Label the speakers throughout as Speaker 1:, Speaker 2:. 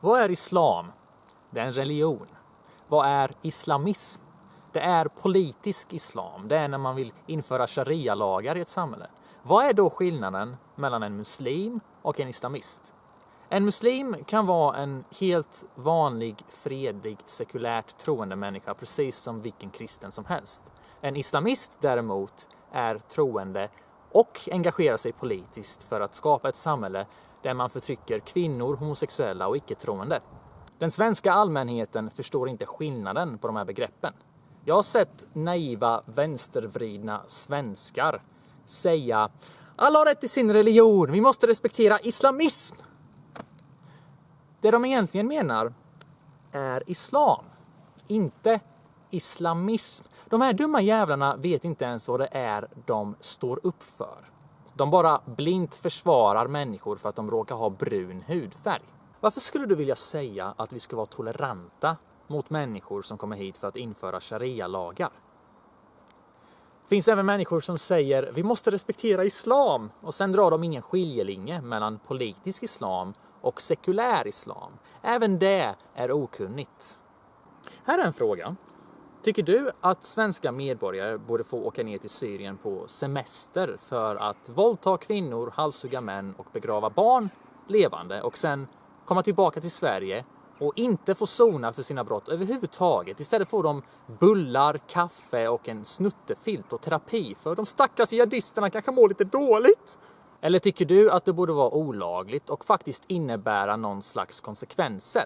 Speaker 1: Vad är islam? Det är en religion. Vad är islamism? Det är politisk islam. Det är när man vill införa sharia-lagar i ett samhälle. Vad är då skillnaden mellan en muslim och en islamist? En muslim kan vara en helt vanlig, fredlig, sekulärt troende människa, precis som vilken kristen som helst. En islamist däremot är troende och engagerar sig politiskt för att skapa ett samhälle där man förtrycker kvinnor, homosexuella och icke-troende. Den svenska allmänheten förstår inte skillnaden på de här begreppen. Jag har sett naiva, vänstervridna svenskar säga: alla har rätt till sin religion, vi måste respektera islamism. Det de egentligen menar är islam, inte islamism. De här dumma jävlarna vet inte ens vad det är de står upp för. De bara blint försvarar människor för att de råkar ha brun hudfärg. Varför skulle du vilja säga att vi ska vara toleranta mot människor som kommer hit för att införa sharia-lagar? Det finns även människor som säger vi måste respektera islam och sen drar de ingen skiljelinje mellan politisk islam och sekulär islam. Även det är okunnigt. Här är en fråga. Tycker du att svenska medborgare borde få åka ner till Syrien på semester för att våldta kvinnor, halshugga män och begrava barn levande och sen komma tillbaka till Sverige och inte få sona för sina brott överhuvudtaget? Istället får de bullar, kaffe och en snuttefilt och terapi för de stackars jihadisterna kanske mår lite dåligt. Eller tycker du att det borde vara olagligt och faktiskt innebära någon slags konsekvenser?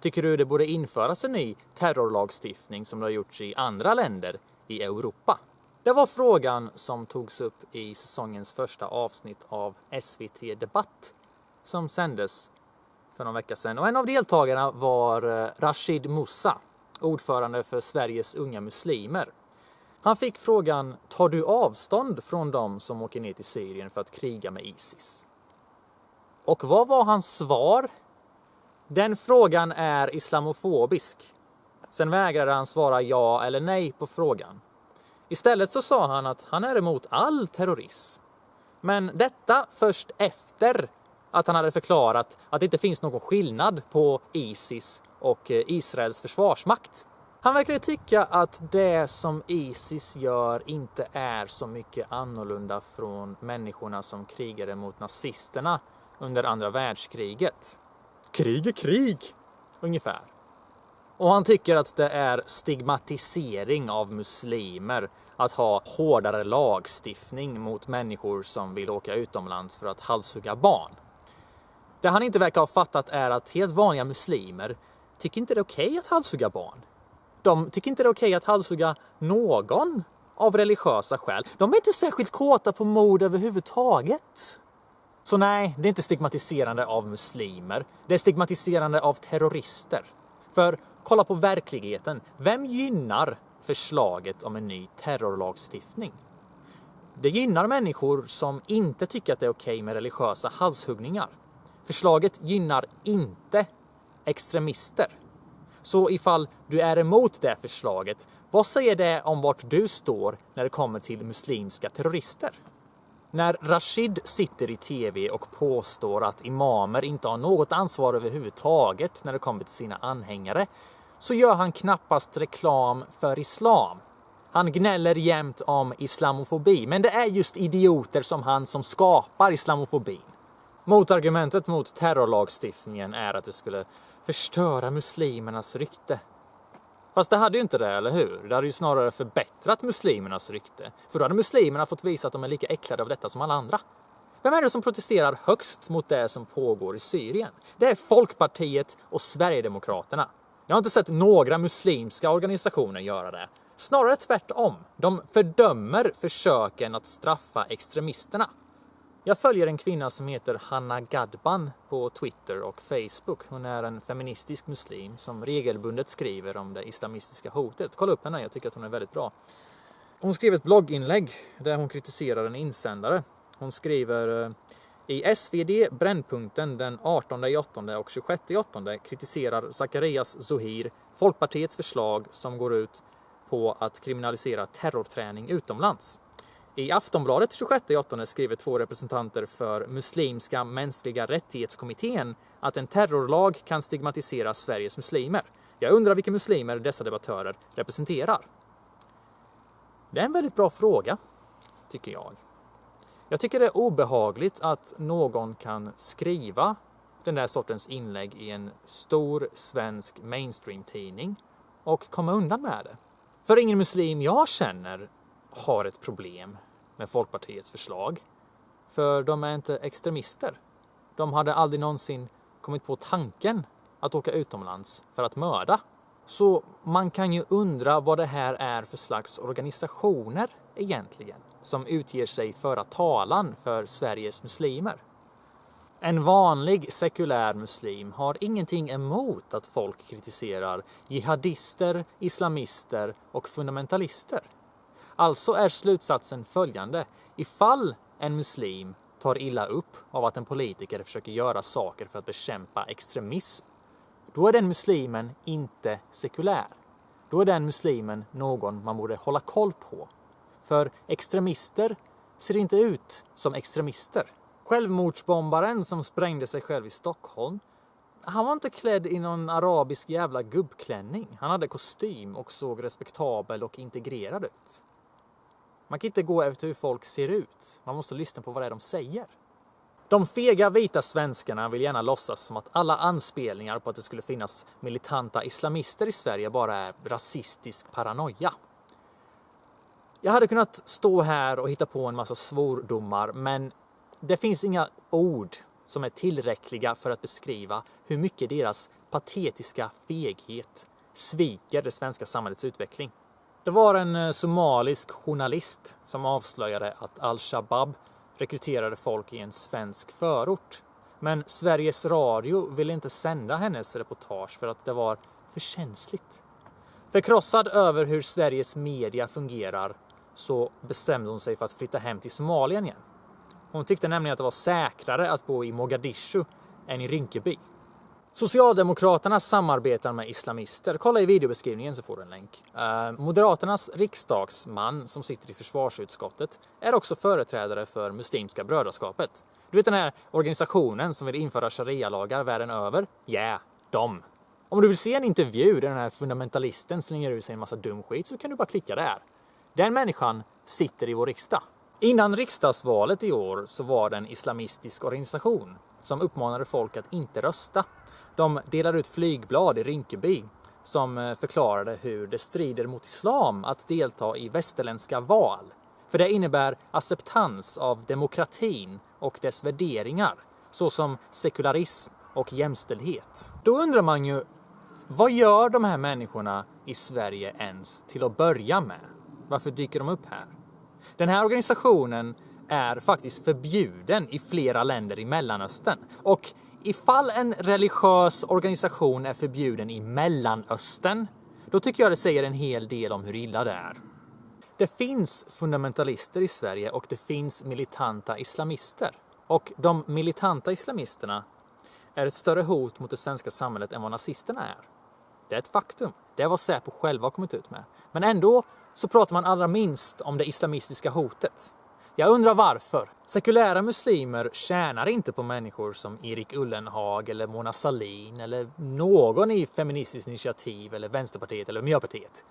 Speaker 1: Tycker du det borde införas en ny terrorlagstiftning som det har gjorts i andra länder i Europa? Det var frågan som togs upp i säsongens första avsnitt av SVT Debatt som sändes för någon vecka sedan. Och en av deltagarna var Rashid Musa, ordförande för Sveriges unga muslimer. Han fick frågan: tar du avstånd från dem som åker ner till Syrien för att kriga med ISIS? Och vad var hans svar? Den frågan är islamofobisk. Sen vägrade han svara ja eller nej på frågan. Istället så sa han att han är emot all terrorism. Men detta först efter att han hade förklarat att det inte finns någon skillnad på ISIS och Israels försvarsmakt. Han verkar tycka att det som ISIS gör inte är så mycket annorlunda från människorna som krigade mot nazisterna under andra världskriget. Krig är krig, ungefär. Och han tycker att det är stigmatisering av muslimer att ha hårdare lagstiftning mot människor som vill åka utomlands för att halshugga barn. Det han inte verkar ha fattat är att helt vanliga muslimer tycker inte det är okej att halshugga barn. De tycker inte det är okej att halshugga någon av religiösa skäl. De är inte särskilt kåta på mord överhuvudtaget. Så nej, det är inte stigmatiserande av muslimer. Det är stigmatiserande av terrorister. För kolla på verkligheten. Vem gynnar förslaget om en ny terrorlagstiftning? Det gynnar människor som inte tycker att det är okej med religiösa halshuggningar. Förslaget gynnar inte extremister. Så ifall du är emot det förslaget, vad säger det om vart du står när det kommer till muslimska terrorister? När Rashid sitter i tv och påstår att imamer inte har något ansvar överhuvudtaget när det kommer till sina anhängare, så gör han knappast reklam för islam. Han gnäller jämt om islamofobi, men det är just idioter som han som skapar islamofobin. Motargumentet mot terrorlagstiftningen är att det skulle förstöra muslimernas rykte. Fast det hade ju inte det, eller hur? Det hade ju snarare förbättrat muslimernas rykte. För då hade muslimerna fått visa att de är lika äcklade av detta som alla andra. Vem är det som protesterar högst mot det som pågår i Syrien? Det är Folkpartiet och Sverigedemokraterna. Jag har inte sett några muslimska organisationer göra det. Snarare tvärtom. De fördömer försöken att straffa extremisterna. Jag följer en kvinna som heter Hanna Gadban på Twitter och Facebook. Hon är en feministisk muslim som regelbundet skriver om det islamistiska hotet. Kolla upp henne, jag tycker att hon är väldigt bra. Hon skrev ett blogginlägg där hon kritiserar en insändare. Hon skriver: i SvD Brännpunkten den 18/8 och 26/8 kritiserar Zacharias Zohir Folkpartiets förslag som går ut på att kriminalisera terrorträning utomlands. I Aftonbladet 26/8 skriver 2 representanter för Muslimska mänskliga rättighetskommittén att en terrorlag kan stigmatisera Sveriges muslimer. Jag undrar vilka muslimer dessa debattörer representerar. Det är en väldigt bra fråga, tycker jag. Jag tycker det är obehagligt att någon kan skriva den där sortens inlägg i en stor svensk mainstream-tidning och komma undan med det. För ingen muslim jag känner har ett problem med Folkpartiets förslag. För de är inte extremister. De hade aldrig någonsin kommit på tanken att åka utomlands för att mörda. Så man kan ju undra vad det här är för slags organisationer egentligen som utger sig föra talan för Sveriges muslimer. En vanlig sekulär muslim har ingenting emot att folk kritiserar jihadister, islamister och fundamentalister. Alltså är slutsatsen följande: ifall en muslim tar illa upp av att en politiker försöker göra saker för att bekämpa extremism, då är den muslimen inte sekulär. Då är den muslimen någon man borde hålla koll på. För extremister ser inte ut som extremister. Självmordsbombaren som sprängde sig själv i Stockholm, han var inte klädd i någon arabisk jävla gubbklänning. Han hade kostym och såg respektabel och integrerad ut. Man kan inte gå efter hur folk ser ut. Man måste lyssna på vad det är de säger. De fega vita svenskarna vill gärna låtsas som att alla anspelningar på att det skulle finnas militanta islamister i Sverige bara är rasistisk paranoia. Jag hade kunnat stå här och hitta på en massa svordomar, men det finns inga ord som är tillräckliga för att beskriva hur mycket deras patetiska feghet sviker det svenska samhällets utveckling. Det var en somalisk journalist som avslöjade att Al-Shabaab rekryterade folk i en svensk förort. Men Sveriges Radio ville inte sända hennes reportage för att det var för känsligt. Förkrossad över hur Sveriges media fungerar så bestämde hon sig för att flytta hem till Somalien igen. Hon tyckte nämligen att det var säkrare att bo i Mogadishu än i Rinkeby. Socialdemokraterna samarbetar med islamister. Kolla i videobeskrivningen så får du en länk. Moderaternas riksdagsman som sitter i försvarsutskottet är också företrädare för Muslimska brödraskapet. Du vet den här organisationen som vill införa sharia-lagar världen över? De. Om du vill se en intervju där den här fundamentalisten slänger ur sig en massa dum skit så kan du bara klicka där. Den människan sitter i vår riksdag. Innan riksdagsvalet i år så var det en islamistisk organisation som uppmanade folk att inte rösta. De delade ut flygblad i Rinkeby som förklarade hur det strider mot islam att delta i västerländska val. För det innebär acceptans av demokratin och dess värderingar, såsom sekularism och jämställdhet. Då undrar man ju, vad gör de här människorna i Sverige ens till att börja med? Varför dyker de upp här? Den här organisationen är faktiskt förbjuden i flera länder i Mellanöstern. Och ifall en religiös organisation är förbjuden i Mellanöstern, då tycker jag det säger en hel del om hur illa det är. Det finns fundamentalister i Sverige och det finns militanta islamister. Och de militanta islamisterna är ett större hot mot det svenska samhället än vad nazisterna är. Det är ett faktum. Det är vad Säpo själva har kommit ut med. Men ändå så pratar man allra minst om det islamistiska hotet. Jag undrar varför. Sekulära muslimer tjänar inte på människor som Erik Ullenhag eller Mona Sahlin eller någon i Feministiskt initiativ eller Vänsterpartiet eller Miljöpartiet.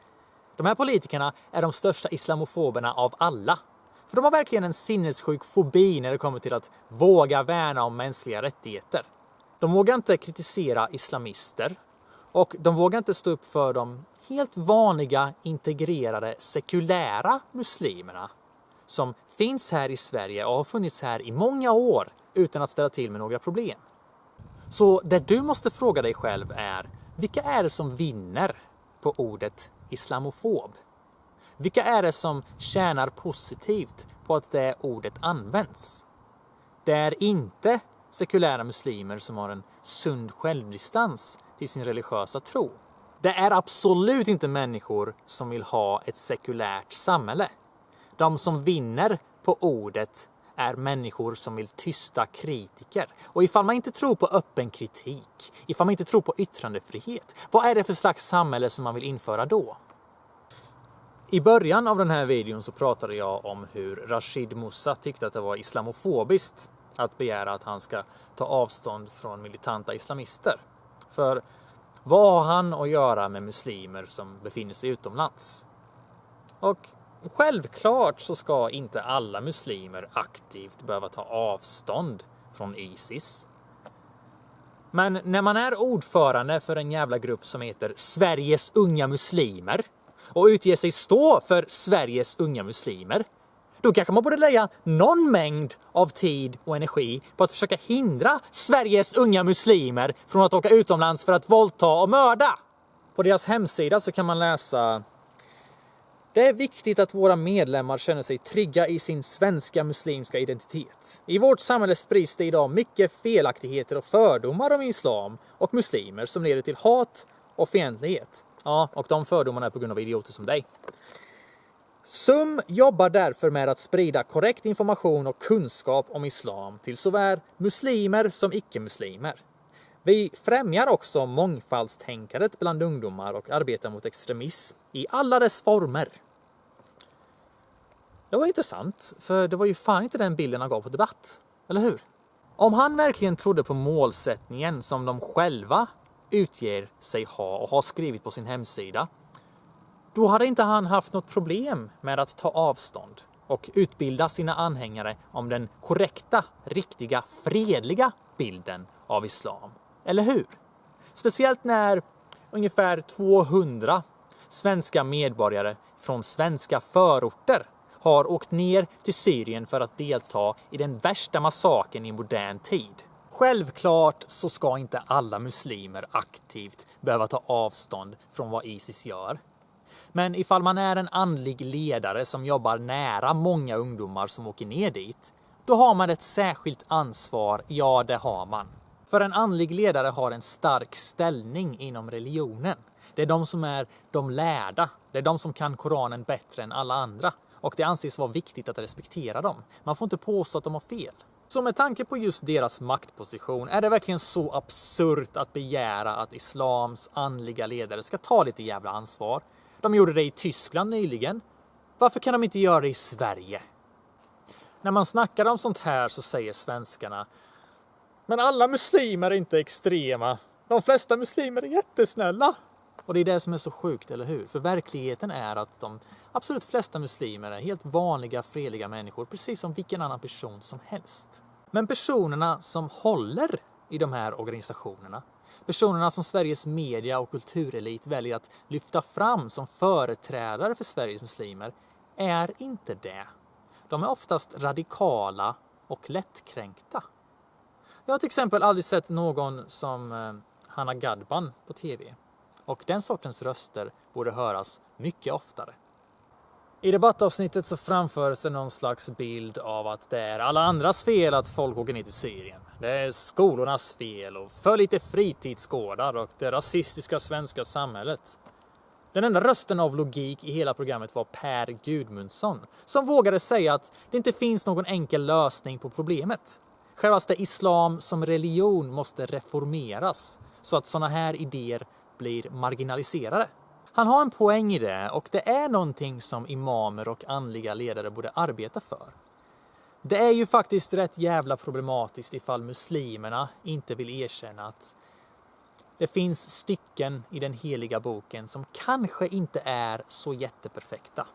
Speaker 1: De här politikerna är de största islamofoberna av alla. För de har verkligen en sinnessjuk fobi när det kommer till att våga värna om mänskliga rättigheter. De vågar inte kritisera islamister och de vågar inte stå upp för de helt vanliga, integrerade, sekulära muslimerna som finns här i Sverige och har funnits här i många år utan att ställa till med några problem. Så det du måste fråga dig själv är, vilka är det som vinner på ordet islamofob? Vilka är det som tjänar positivt på att det ordet används? Det är inte sekulära muslimer som har en sund självdistans till sin religiösa tro. Det är absolut inte människor som vill ha ett sekulärt samhälle. De som vinner på ordet är människor som vill tysta kritiker. Och ifall man inte tror på öppen kritik, ifall man inte tror på yttrandefrihet, vad är det för slags samhälle som man vill införa då? I början av den här videon så pratade jag om hur Rashid Musa tyckte att det var islamofobiskt att begära att han ska ta avstånd från militanta islamister. För vad har han att göra med muslimer som befinner sig utomlands? Och självklart så ska inte alla muslimer aktivt behöva ta avstånd från ISIS. Men när man är ordförande för en jävla grupp som heter Sveriges unga muslimer och utger sig stå för Sveriges unga muslimer, då kanske man borde lägga någon mängd av tid och energi på att försöka hindra Sveriges unga muslimer från att åka utomlands för att våldta och mörda. På deras hemsida så kan man läsa: det är viktigt att våra medlemmar känner sig trygga i sin svenska muslimska identitet. I vårt samhälle sprids det idag mycket felaktigheter och fördomar om islam och muslimer som leder till hat och fientlighet. Ja, och de fördomarna är på grund av idioter som dig. SUM jobbar därför med att sprida korrekt information och kunskap om islam till såväl muslimer som icke-muslimer. Vi främjar också mångfaldstänkandet bland ungdomar och arbetar mot extremism i alla dess former. Det var intressant, för det var ju fan inte den bilden han gav på debatt, eller hur? Om han verkligen trodde på målsättningen som de själva utger sig ha och har skrivit på sin hemsida, då hade inte han haft något problem med att ta avstånd och utbilda sina anhängare om den korrekta, riktiga, fredliga bilden av islam. Eller hur? Speciellt när ungefär 200 svenska medborgare från svenska förorter har åkt ner till Syrien för att delta i den värsta massakern i modern tid. Självklart så ska inte alla muslimer aktivt behöva ta avstånd från vad ISIS gör. Men ifall man är en andlig ledare som jobbar nära många ungdomar som åker ner dit, då har man ett särskilt ansvar, ja det har man. För en andlig ledare har en stark ställning inom religionen. Det är de som är de lärda, det är de som kan Koranen bättre än alla andra. Och det anses vara viktigt att respektera dem. Man får inte påstå att de har fel. Så med tanke på just deras maktposition är det verkligen så absurt att begära att islams andliga ledare ska ta lite jävla ansvar. De gjorde det i Tyskland nyligen. Varför kan de inte göra det i Sverige? När man snackar om sånt här så säger svenskarna: men alla muslimer är inte extrema. De flesta muslimer är jättesnälla. Och det är det som är så sjukt, eller hur? För verkligheten är att de absolut flesta muslimer är helt vanliga, fredliga människor, precis som vilken annan person som helst. Men personerna som håller i de här organisationerna, personerna som Sveriges media och kulturelit väljer att lyfta fram som företrädare för Sveriges muslimer, är inte det. De är oftast radikala och lättkränkta. Jag har till exempel aldrig sett någon som Hanna Gadban på tv. Och den sortens röster borde höras mycket oftare. I debattavsnittet så framförs det någon slags bild av att det är alla andras fel att folk åker ner till Syrien. Det är skolornas fel och för lite fritidsgårdar och det rasistiska svenska samhället. Den enda rösten av logik i hela programmet var Per Gudmundsson, som vågade säga att det inte finns någon enkel lösning på problemet. Självaste islam som religion måste reformeras så att sådana här idéer blir marginaliserade. Han har en poäng i det, och det är någonting som imamer och andliga ledare borde arbeta för. Det är ju faktiskt rätt jävla problematiskt ifall muslimerna inte vill erkänna att det finns stycken i den heliga boken som kanske inte är så jätteperfekta.